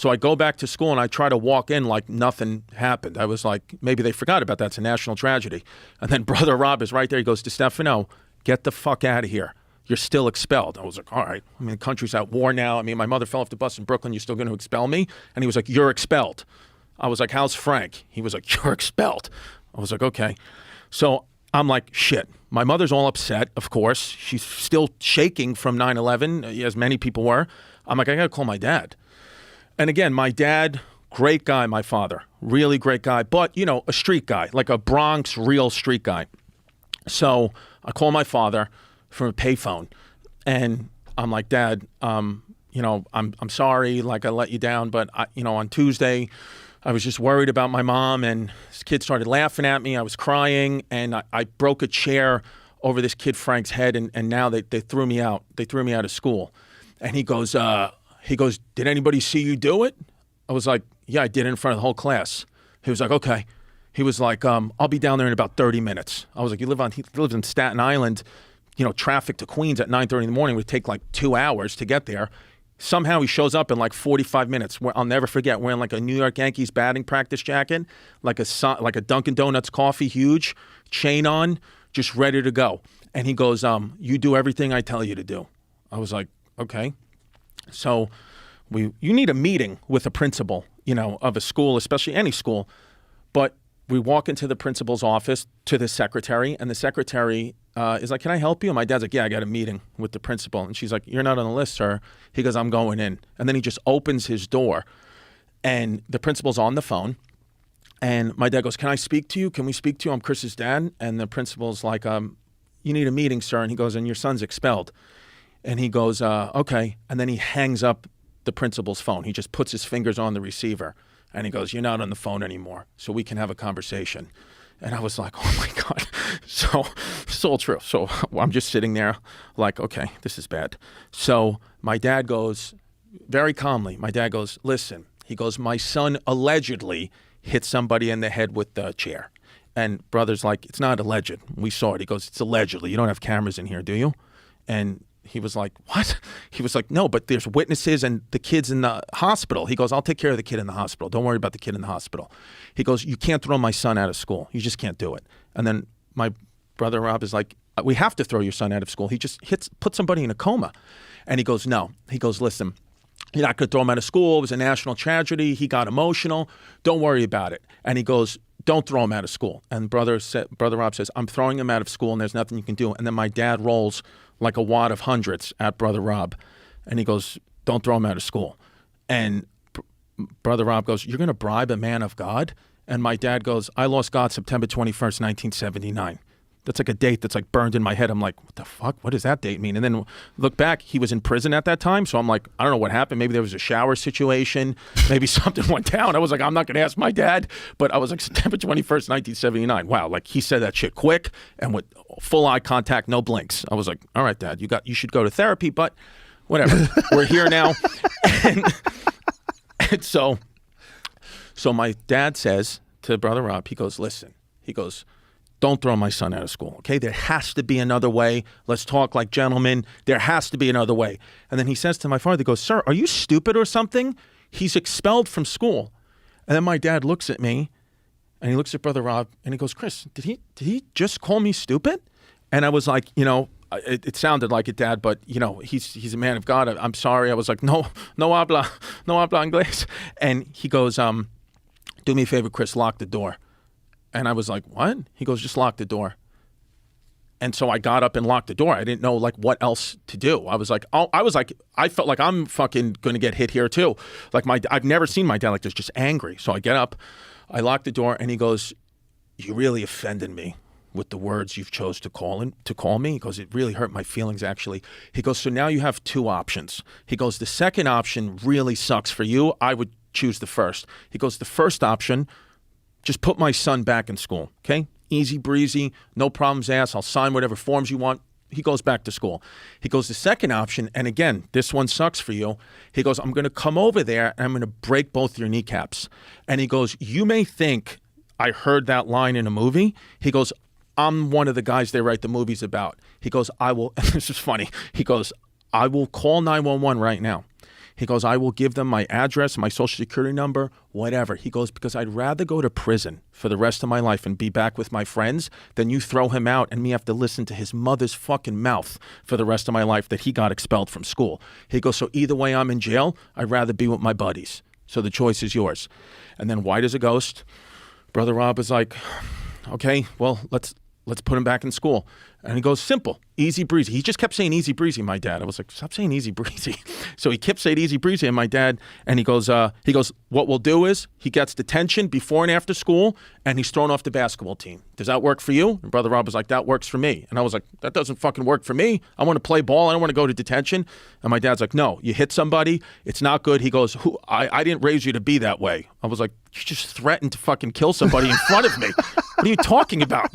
So I go back to school and I try to walk in like nothing happened. I was like, maybe they forgot about that. It's a national tragedy. And then Brother Rob is right there. He goes, DiStefano, get the fuck out of here. You're still expelled. I was like, all right. I mean, the country's at war now. I mean, my mother fell off the bus in Brooklyn. You're still going to expel me? And he was like, you're expelled. I was like, how's Frank? He was like, you're expelled. I was like, okay. So I'm like, shit. My mother's all upset, of course. She's still shaking from 9/11, as many people were. I'm like, I got to call my dad. And again, my dad, great guy, my father, really great guy, but, you know, a street guy, like a Bronx real street guy. So I call my father from a payphone, and I'm like, Dad, you know, I'm sorry, like I let you down, but you know, on Tuesday, I was just worried about my mom, and this kid started laughing at me. I was crying, and I broke a chair over this kid Frank's head, and now they threw me out. They threw me out of school. And he goes, did anybody see you do it? I was like, yeah, I did it in front of the whole class. He was like, okay. He was like, I'll be down there in about 30 minutes. I was like, he lives in Staten Island. You know, traffic to Queens at 9:30 in the morning would take like 2 hours to get there. Somehow he shows up in like 45 minutes. I'll never forget, wearing like a New York Yankees batting practice jacket, like a Dunkin' Donuts coffee, huge, chain on, just ready to go. And he goes, you do everything I tell you to do. I was like, okay. So you need a meeting with a principal, you know, of a school, especially any school. But we walk into the principal's office to the secretary, and the secretary is like, can I help you? And my dad's like, yeah, I got a meeting with the principal. And she's like, you're not on the list, sir. He goes, I'm going in. And then he just opens his door, and the principal's on the phone. And my dad goes, can I speak to you? Can we speak to you? I'm Chris's dad. And the principal's like, you need a meeting, sir. And he goes, and your son's expelled. And he goes, okay. And then he hangs up the principal's phone. He just puts his fingers on the receiver. And he goes, you're not on the phone anymore, so we can have a conversation. And I was like, oh, my God. So it's all true. So I'm just sitting there like, okay, this is bad. So my dad goes, very calmly, my dad goes, listen. He goes, my son allegedly hit somebody in the head with the chair. And brother's like, it's not alleged. We saw it. He goes, it's allegedly. You don't have cameras in here, do you? And he was like, what? He was like, no, but there's witnesses and the kid's in the hospital. He goes, I'll take care of the kid in the hospital. Don't worry about the kid in the hospital. He goes, you can't throw my son out of school. You just can't do it. And then my brother Rob is like, we have to throw your son out of school. He just put somebody in a coma. And he goes, no. He goes, listen, you're not going to throw him out of school. It was a national tragedy. He got emotional. Don't worry about it. And he goes, don't throw him out of school. And brother Rob says, I'm throwing him out of school and there's nothing you can do. And then my dad rolls like a wad of hundreds at Brother Rob. And he goes, don't throw him out of school. And Brother Rob goes, you're going to bribe a man of God? And my dad goes, I lost God September 21st, 1979. That's like a date that's like burned in my head. I'm like, what the fuck? What does that date mean? And then look back, he was in prison at that time. So I'm like, I don't know what happened. Maybe there was a shower situation. Maybe something went down. I was like, I'm not going to ask my dad. But I was like, September 21st, 1979. Wow. Like he said that shit quick and with full eye contact, no blinks. I was like, all right, Dad, you should go to therapy, but whatever. We're here now. And so my dad says to Brother Rob, he goes, listen, he goes, don't throw my son out of school, okay? There has to be another way. Let's talk like gentlemen. There has to be another way. And then he says to my father, he goes, sir, are you stupid or something? He's expelled from school. And then my dad looks at me, and he looks at Brother Rob, and he goes, Chris, did he just call me stupid? And I was like, you know, it sounded like it, Dad, but, you know, he's a man of God. I'm sorry. I was like, no habla inglés. And he goes, do me a favor, Chris, lock the door. And I was like, what? He goes, just lock the door. And so I got up and locked the door. I didn't know like what else to do. I felt like I'm fucking going to get hit here too. Like I've never seen my dad like this, just angry. So I get up, I lock the door, and he goes, you really offended me with the words you've chose to call me. He goes, it really hurt my feelings actually. He goes, so now you have two options. He goes, the second option really sucks for you. I would choose the first. He goes, the first option, just put my son back in school, okay? Easy breezy, no problems asked. I'll sign whatever forms you want. He goes back to school. He goes, the second option, and again, this one sucks for you. He goes, I'm going to come over there and I'm going to break both your kneecaps. And he goes, you may think I heard that line in a movie. He goes, I'm one of the guys they write the movies about. He goes, I will, and this is funny. He goes, I will call 911 right now. He goes, I will give them my address, my social security number, whatever. He goes, because I'd rather go to prison for the rest of my life and be back with my friends than you throw him out and me have to listen to his mother's fucking mouth for the rest of my life that he got expelled from school. He goes, so either way I'm in jail, I'd rather be with my buddies. So the choice is yours. And then white as a ghost, Brother Rob was like, okay, well, let's put him back in school. And he goes, simple, easy breezy. He just kept saying easy breezy, my dad. I was like, stop saying easy breezy. So he kept saying easy breezy, and my dad, and he goes, what we'll do is he gets detention before and after school, and he's thrown off the basketball team. Does that work for you? And Brother Rob was like, that works for me. And I was like, that doesn't fucking work for me. I want to play ball. I don't want to go to detention. And my dad's like, no, you hit somebody. It's not good. He goes, I didn't raise you to be that way. I was like, you just threatened to fucking kill somebody in front of me. What are you talking about?